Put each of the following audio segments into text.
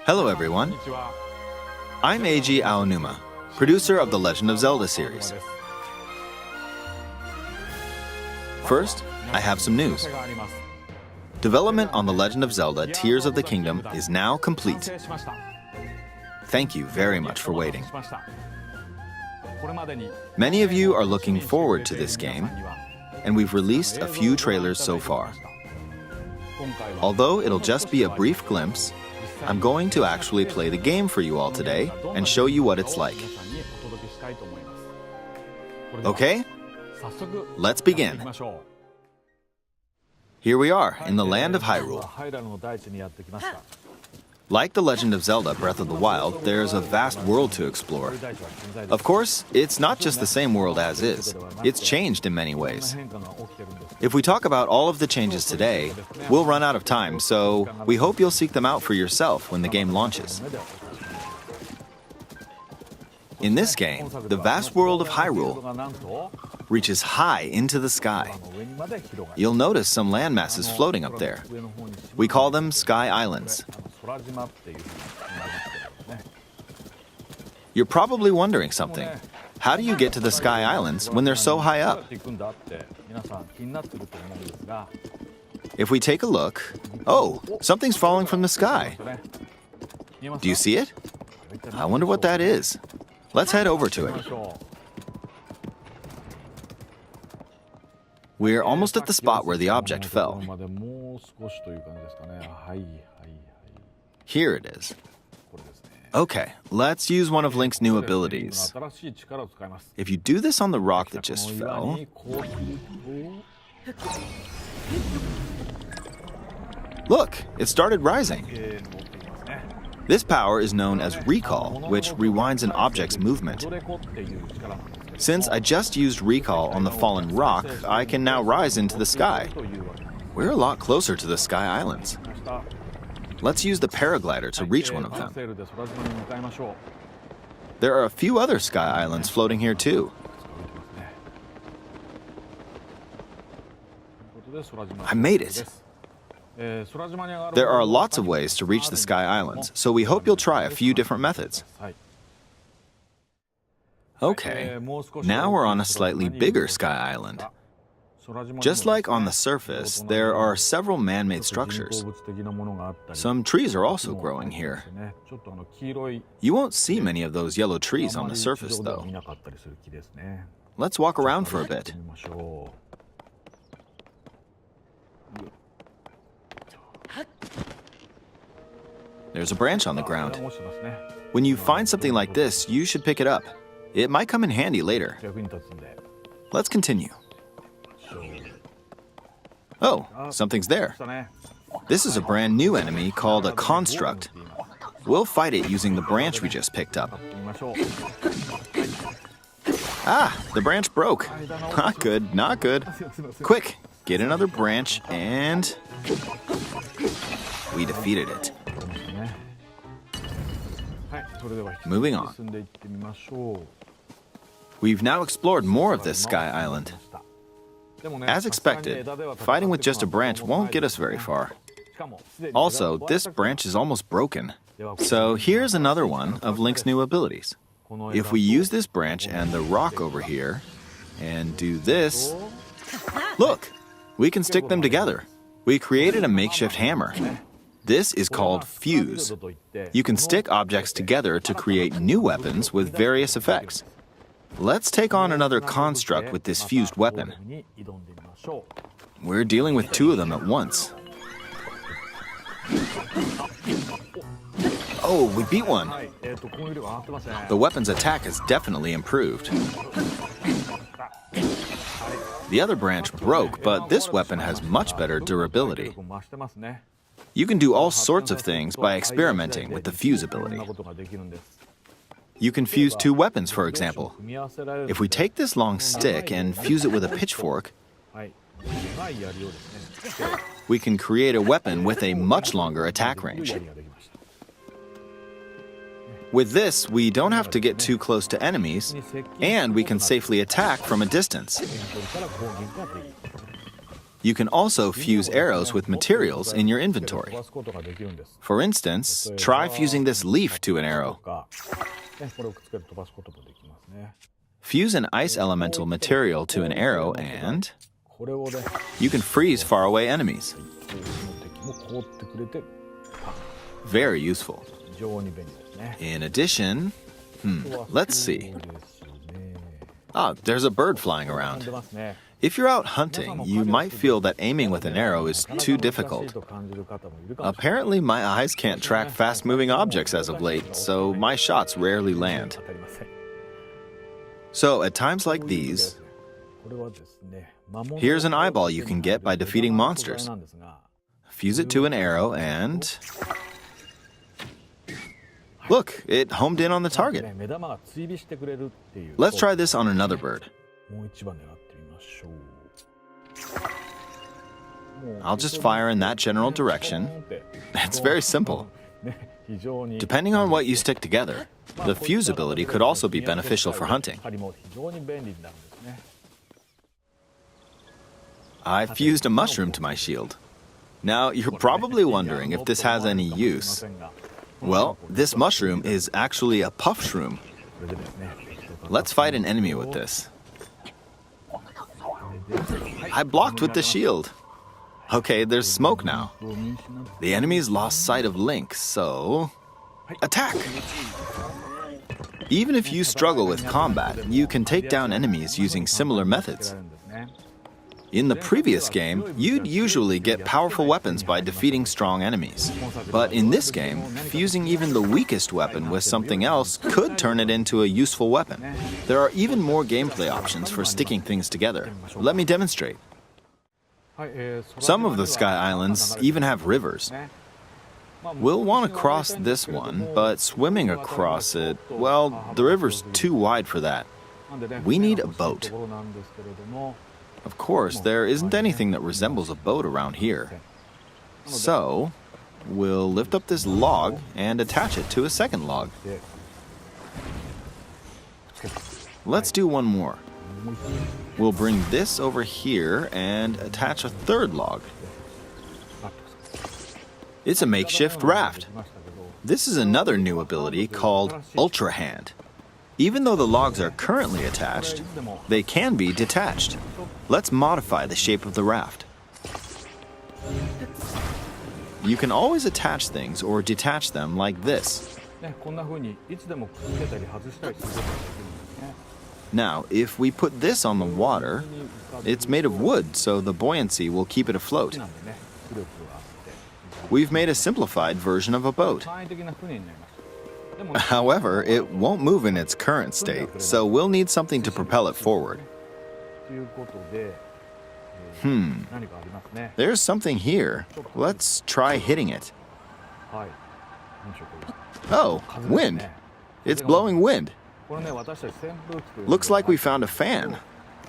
Hello everyone, I'm Eiji Aonuma, producer of the Legend of Zelda series. First, I have some news. Development on The Legend of Zelda Tears of the Kingdom is now complete. Thank you very much for waiting. Many of you are looking forward to this game, and we've released a few trailers so far. Although it'll just be a brief glimpse, I'm going to actually play the game for you all today and show you what it's like. Okay? Let's begin. Here we are in the land of Hyrule. Like The Legend of Zelda Breath of the Wild, there's a vast world to explore. Of course, it's not just the same world as is. It's changed in many ways. If we talk about all of the changes today, we'll run out of time, so we hope you'll seek them out for yourself when the game launches. In this game, the vast world of Hyrule reaches high into the sky. You'll notice some landmasses floating up there. We call them Sky Islands. You're probably wondering something. How do you get to the Sky Islands when they're so high up? If we take a look, oh, something's falling from the sky. Do you see it? I wonder what that is. Let's head over to it. We're almost at the spot where the object fell. Here it is. Okay, let's use one of Link's new abilities. If you do this on the rock that just fell... Look, it started rising. This power is known as Recall, which rewinds an object's movement. Since I just used Recall on the fallen rock, I can now rise into the sky. We're a lot closer to the Sky Islands. Let's use the paraglider to reach one of them. There are a few other Sky Islands floating here too. I made it. There are lots of ways to reach the Sky Islands, so we hope you'll try a few different methods. Okay, now we're on a slightly bigger Sky Island. Just like on the surface, there are several man-made structures. Some trees are also growing here. You won't see many of those yellow trees on the surface, though. Let's walk around for a bit. There's a branch on the ground. When you find something like this, you should pick it up. It might come in handy later. Let's continue. Oh, something's there. This is a brand new enemy called a construct. We'll fight it using the branch we just picked up. Ah, the branch broke. Not good, not good. Quick, get another branch and... we defeated it. Moving on. We've now explored more of this Sky Island. As expected, fighting with just a branch won't get us very far. Also, this branch is almost broken. So here's another one of Link's new abilities. If we use this branch and the rock over here, and do this, look, we can stick them together. We created a makeshift hammer. This is called Fuse. You can stick objects together to create new weapons with various effects. Let's take on another construct with this fused weapon. We're dealing with two of them at once. Oh, we beat one. The weapon's attack has definitely improved. The other branch broke, but this weapon has much better durability. You can do all sorts of things by experimenting with the fuse ability. You can fuse two weapons, for example. If we take this long stick and fuse it with a pitchfork, we can create a weapon with a much longer attack range. With this, we don't have to get too close to enemies, and we can safely attack from a distance. You can also fuse arrows with materials in your inventory. For instance, try fusing this leaf to an arrow. Fuse an ice elemental material to an arrow and you can freeze faraway enemies. Very useful. In addition, let's see. There's a bird flying around. If you're out hunting, you might feel that aiming with an arrow is too difficult. Apparently, my eyes can't track fast-moving objects as of late, so my shots rarely land. So, at times like these, here's an eyeball you can get by defeating monsters. Fuse it to an arrow and... Look, it homed in on the target. Let's try this on another bird. I'll just fire in that general direction. It's very simple. Depending on what you stick together, the fuse ability could also be beneficial for hunting. I fused a mushroom to my shield. Now, you're probably wondering if this has any use. Well, this mushroom is actually a puff shroom. Let's fight an enemy with this. I blocked with the shield. Okay, there's smoke now. The enemy's lost sight of Link, so... attack! Even if you struggle with combat, you can take down enemies using similar methods. In the previous game, you'd usually get powerful weapons by defeating strong enemies. But in this game, fusing even the weakest weapon with something else could turn it into a useful weapon. There are even more gameplay options for sticking things together. Let me demonstrate. Some of the Sky Islands even have rivers. We'll want to cross this one, but swimming across it, well, the river's too wide for that. We need a boat. Of course, there isn't anything that resembles a boat around here. So, we'll lift up this log and attach it to a second log. Let's do one more. We'll bring this over here and attach a third log. It's a makeshift raft. This is another new ability called Ultra Hand. Even though the logs are currently attached, they can be detached. Let's modify the shape of the raft. You can always attach things or detach them like this. Now, if we put this on the water, it's made of wood, so the buoyancy will keep it afloat. We've made a simplified version of a boat. However, it won't move in its current state, so we'll need something to propel it forward. There's something here. Let's try hitting it. Oh, wind. It's blowing wind. Looks like we found a fan.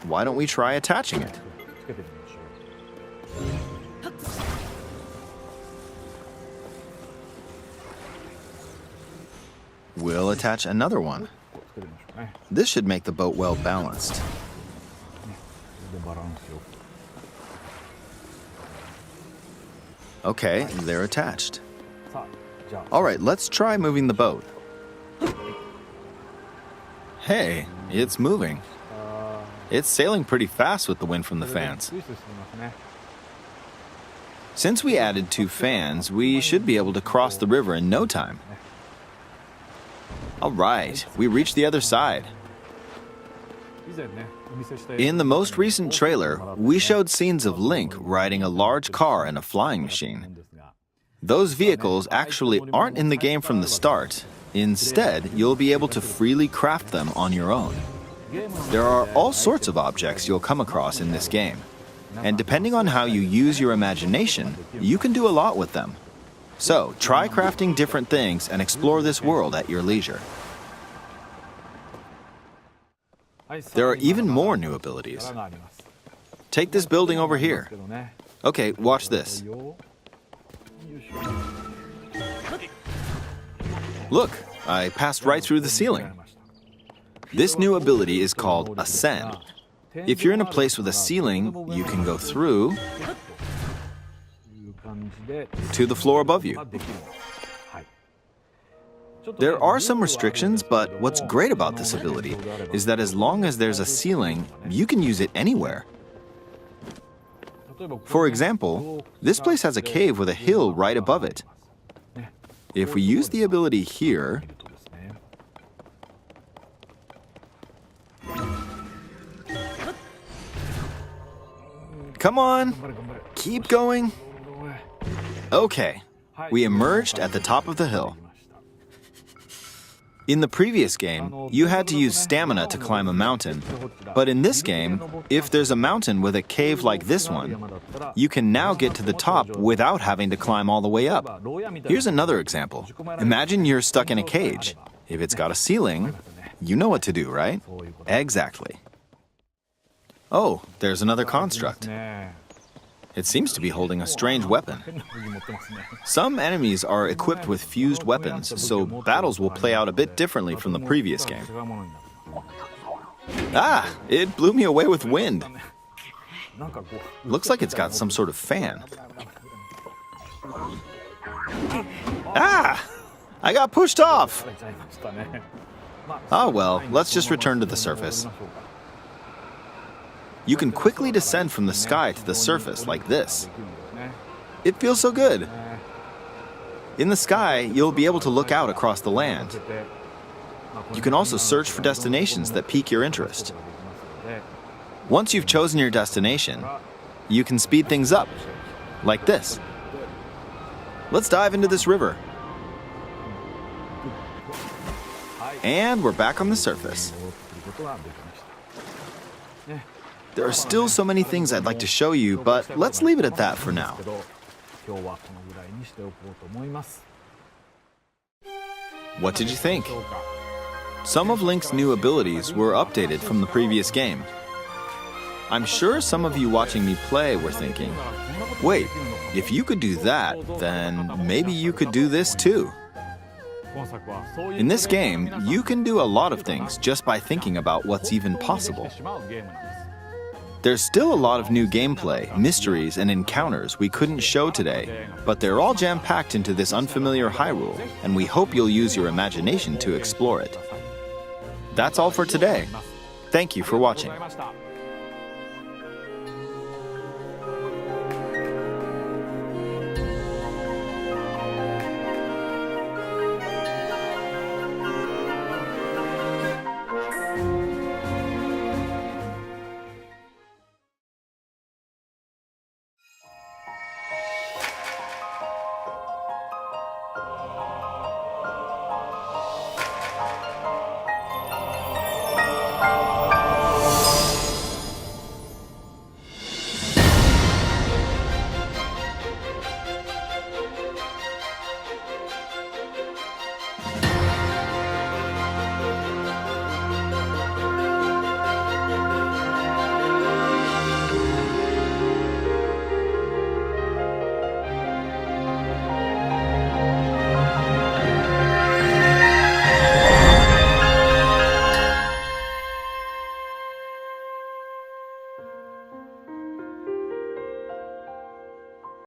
Why don't we try attaching it? We'll attach another one. This should make the boat well balanced. Okay, they're attached. All right, let's try moving the boat. Hey, it's moving. It's sailing pretty fast with the wind from the fans. Since we added 2 fans, we should be able to cross the river in no time. All right, we reached the other side. In the most recent trailer, we showed scenes of Link riding a large car and a flying machine. Those vehicles actually aren't in the game from the start. Instead, you'll be able to freely craft them on your own. There are all sorts of objects you'll come across in this game. And depending on how you use your imagination, you can do a lot with them. So, try crafting different things and explore this world at your leisure. There are even more new abilities. Take this building over here. Okay, watch this. Look, I passed right through the ceiling. This new ability is called Ascend. If you're in a place with a ceiling, you can go through to the floor above you. There are some restrictions, but what's great about this ability is that as long as there's a ceiling, you can use it anywhere. For example, this place has a cave with a hill right above it. If we use the ability here, come on, keep going. Okay, we emerged at the top of the hill. In the previous game, you had to use stamina to climb a mountain. But in this game, if there's a mountain with a cave like this one, you can now get to the top without having to climb all the way up. Here's another example. Imagine you're stuck in a cage. If it's got a ceiling, you know what to do, right? Exactly. Oh, there's another construct. It seems to be holding a strange weapon. Some enemies are equipped with fused weapons, so battles will play out a bit differently from the previous game. Ah! It blew me away with wind. Looks like it's got some sort of fan. Ah! I got pushed off! Ah well, let's just return to the surface. You can quickly descend from the sky to the surface like this. It feels so good. In the sky, you'll be able to look out across the land. You can also search for destinations that pique your interest. Once you've chosen your destination, you can speed things up, like this. Let's dive into this river. And we're back on the surface. There are still so many things I'd like to show you, but let's leave it at that for now. What did you think? Some of Link's new abilities were updated from the previous game. I'm sure some of you watching me play were thinking, wait, if you could do that, then maybe you could do this too. In this game, you can do a lot of things just by thinking about what's even possible. There's still a lot of new gameplay, mysteries, and encounters we couldn't show today, but they're all jam-packed into this unfamiliar Hyrule, and we hope you'll use your imagination to explore it. That's all for today. Thank you for watching.